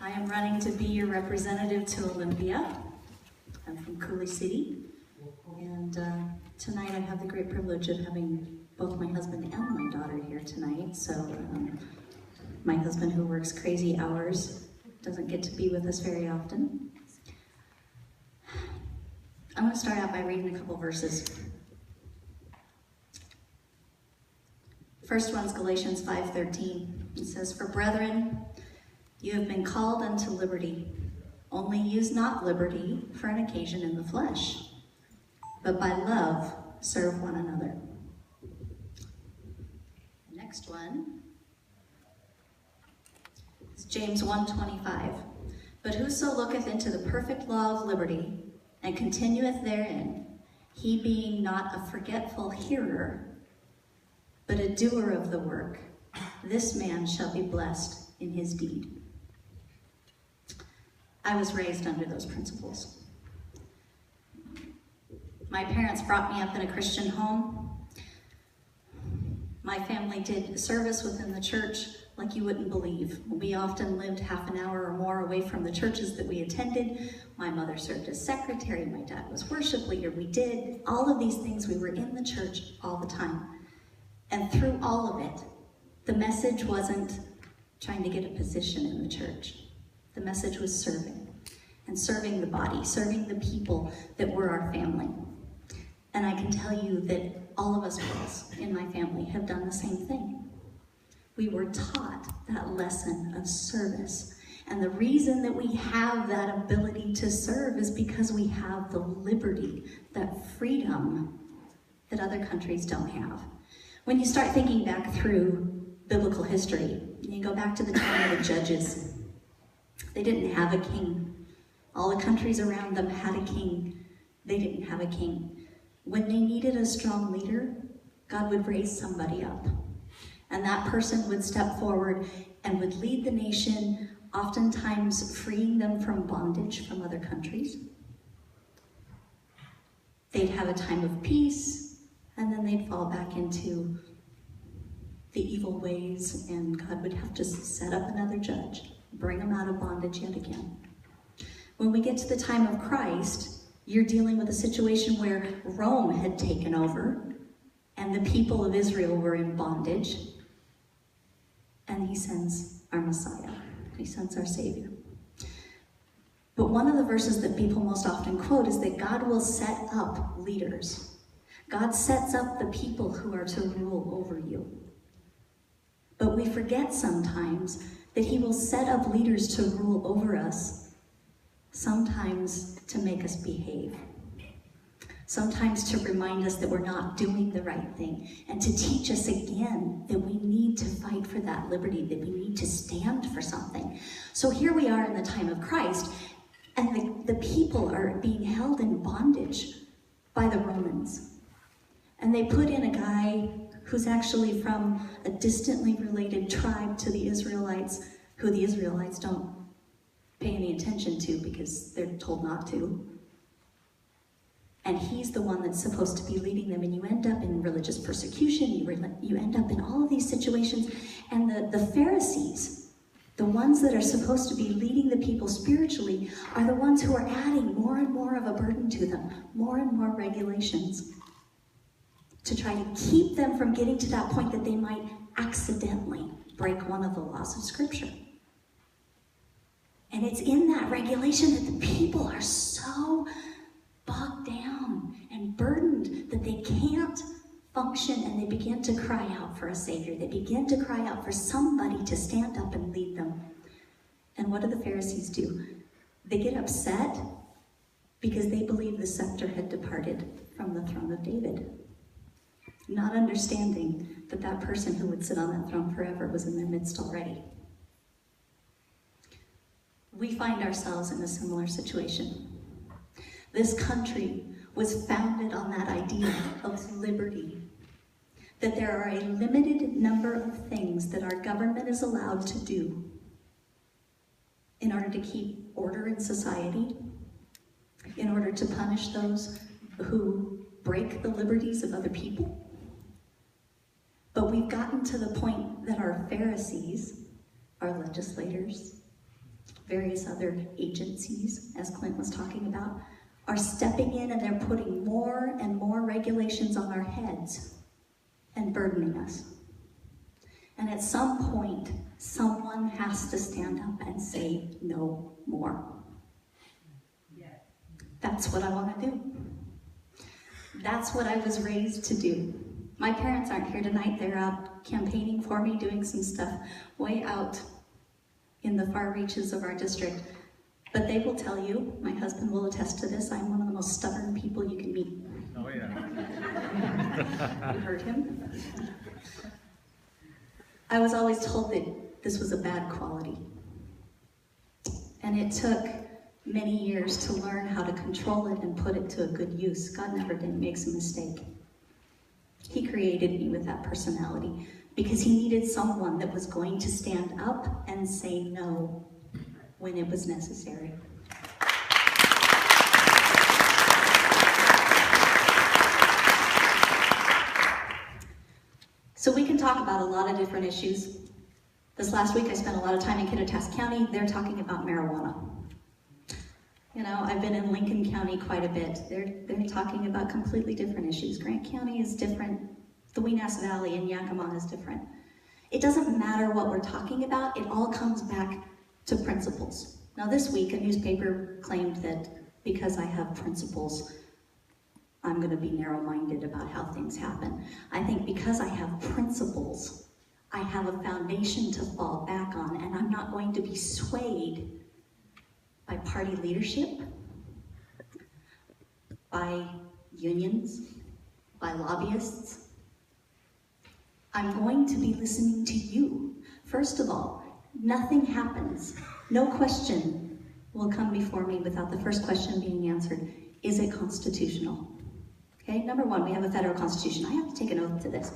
I am running to be your representative to Olympia. I'm from Cooley City, and tonight I have the great privilege of having both my husband and my daughter here tonight. So my husband, who works crazy hours, doesn't get to be with us very often. I'm going to start out by reading a couple verses. The first one's Galatians 5:13. It says, "For brethren, you have been called unto liberty. Only use not liberty for an occasion in the flesh, but by love serve one another." The next one is James 1:25. "But whoso looketh into the perfect law of liberty, and continueth therein, he being not a forgetful hearer, but a doer of the work, this man shall be blessed in his deed." I was raised under those principles. My parents brought me up in a Christian home. My family did service within the church like you wouldn't believe. We often lived half an hour or more away from the churches that we attended. My mother served as secretary, my dad was worship leader. We did all of these things. We were in the church all the time. And through all of it, the message wasn't trying to get a position in the church. The message was serving, and serving the body, serving the people that were our family. And I can tell you that all of us girls in my family have done the same thing. We were taught that lesson of service. And the reason that we have that ability to serve is because we have the liberty, that freedom that other countries don't have. When you start thinking back through biblical history, you go back to the time of the judges. They didn't have a king. All the countries around them had a king. They didn't have a king. When they needed a strong leader, God would raise somebody up. And that person would step forward and would lead the nation, oftentimes freeing them from bondage from other countries. They'd have a time of peace, and then they'd fall back into the evil ways, and God would have to set up another judge, bring them out of bondage yet again. When we get to the time of Christ, you're dealing with a situation where Rome had taken over, and the people of Israel were in bondage, and he sends our Messiah. He sends our Savior. But one of the verses that people most often quote is that God will set up leaders. God sets up the people who are to rule over you. But we forget sometimes that he will set up leaders to rule over us, sometimes to make us behave, sometimes to remind us that we're not doing the right thing, and to teach us again that we need to fight for that liberty, that we need to stand for something. So here we are in the time of Christ, and the people are being held in bondage by the Romans. And they put in a guy who's actually from a distantly related tribe to the Israelites, who the Israelites don't pay any attention to because they're told not to. And he's the one that's supposed to be leading them, and you end up in religious persecution, you end up in all of these situations, and the Pharisees, the ones that are supposed to be leading the people spiritually, are the ones who are adding more and more of a burden to them, more and more regulations, to try to keep them from getting to that point that they might accidentally break one of the laws of Scripture. And it's in that regulation that the people are so bogged down and burdened that they can't function, and they begin to cry out for a Savior. They begin to cry out for somebody to stand up and lead them. And what do the Pharisees do? They get upset because they believe the scepter had departed from the throne of David, not understanding that that person who would sit on that throne forever was in their midst already. We find ourselves in a similar situation. This country was founded on that idea of liberty, that there are a limited number of things that our government is allowed to do in order to keep order in society, in order to punish those who break the liberties of other people. But we've gotten to the point that our Pharisees, our legislators, various other agencies, as Clint was talking about, are stepping in and they're putting more and more regulations on our heads and burdening us. And at some point, someone has to stand up and say no more. That's what I want to do. That's what I was raised to do. My parents aren't here tonight. They're out campaigning for me, doing some stuff way out in the far reaches of our district. But they will tell you, my husband will attest to this, I'm one of the most stubborn people you can meet. Oh, yeah. You heard him? I was always told that this was a bad quality. And it took many years to learn how to control it and put it to a good use. God never makes a mistake. He created me with that personality because he needed someone that was going to stand up and say no when it was necessary. So we can talk about a lot of different issues. This last week I spent a lot of time in Kittitas County. They're talking about marijuana. You know, I've been in Lincoln County quite a bit. They're talking about completely different issues. Grant County is different. The Weenass Valley in Yakima is different. It doesn't matter what we're talking about. It all comes back to principles. Now this week, a newspaper claimed that because I have principles, I'm going to be narrow-minded about how things happen. I think because I have principles, I have a foundation to fall back on, and I'm not going to be swayed by party leadership, by unions, by lobbyists. I'm going to be listening to you. First of all, nothing happens. No question will come before me without the first question being answered. Is it constitutional? Okay, number one, we have a federal constitution. I have to take an oath to this.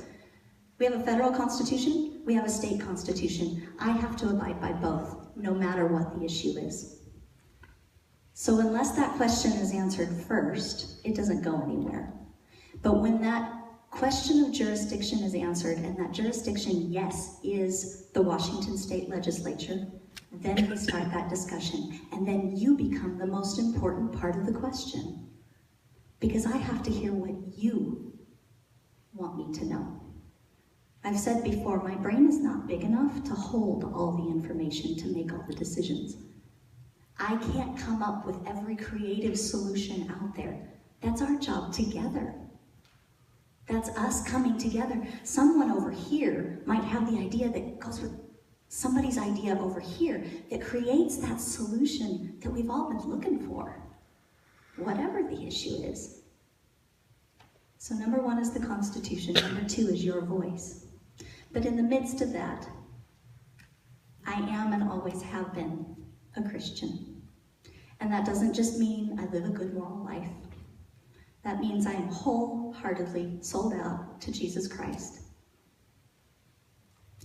We have a federal constitution, we have a state constitution. I have to abide by both, no matter what the issue is. So unless that question is answered first, it doesn't go anywhere. But when that question of jurisdiction is answered, and that jurisdiction, yes, is the Washington State Legislature, then we start that discussion. And then you become the most important part of the question. Because I have to hear what you want me to know. I've said before, my brain is not big enough to hold all the information to make all the decisions. I can't come up with every creative solution out there. That's our job together. That's us coming together. Someone over here might have the idea that goes with somebody's idea over here that creates that solution that we've all been looking for, whatever the issue is. So number one is the Constitution. Number two is your voice. But in the midst of that, I am and always have been a Christian. And that doesn't just mean I live a good moral life. That means I am wholeheartedly sold out to Jesus Christ.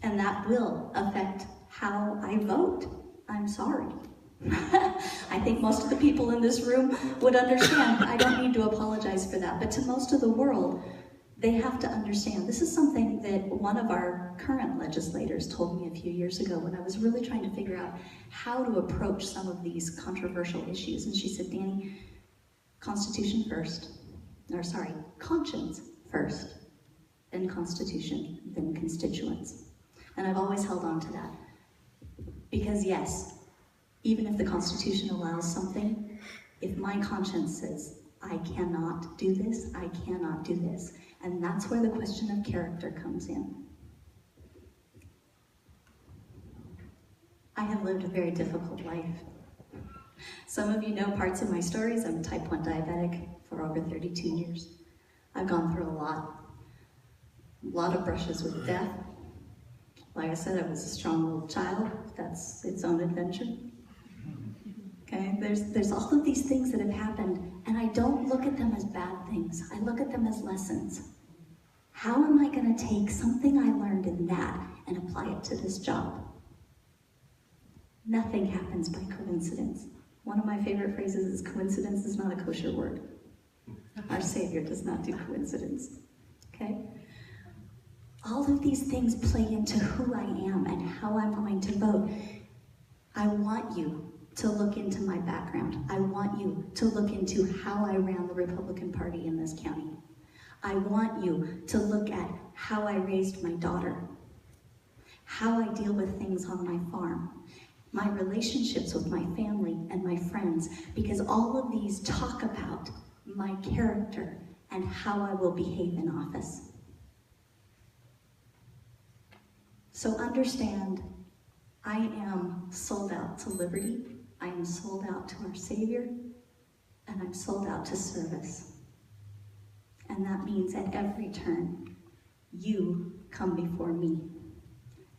And that will affect how I vote. I'm sorry. I think most of the people in this room would understand. I don't need to apologize for that. But to most of the world, they have to understand. This is something that one of our current legislators told me a few years ago when I was really trying to figure out how to approach some of these controversial issues. And she said, Dani, Constitution first. Conscience first, then Constitution, then constituents. And I've always held on to that. Because yes, even if the Constitution allows something, if my conscience says, I cannot do this, I cannot do this. And that's where the question of character comes in. I have lived a very difficult life. Some of you know parts of my stories. I'm type 1 diabetic for over 32 years. I've gone through a lot of brushes with death. Like I said, I was a strong little child. That's its own adventure. Okay, there's all of these things that have happened, and I don't look at them as bad things. I look at them as lessons. How am I going to take something I learned in that and apply it to this job? Nothing happens by coincidence. One of my favorite phrases is, coincidence is not a kosher word. Our Savior does not do coincidence. Okay? All of these things play into who I am and how I'm going to vote. I want you to look into my background. I want you to look into how I ran the Republican Party in this county. I want you to look at how I raised my daughter, how I deal with things on my farm, my relationships with my family and my friends, because all of these talk about my character and how I will behave in office. So understand, I am sold out to liberty, I am sold out to our Savior, and I'm sold out to service. And that means at every turn, you come before me.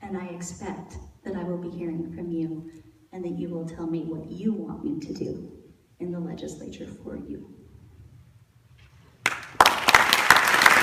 And I expect that I will be hearing from you and that you will tell me what you want me to do in the legislature for you.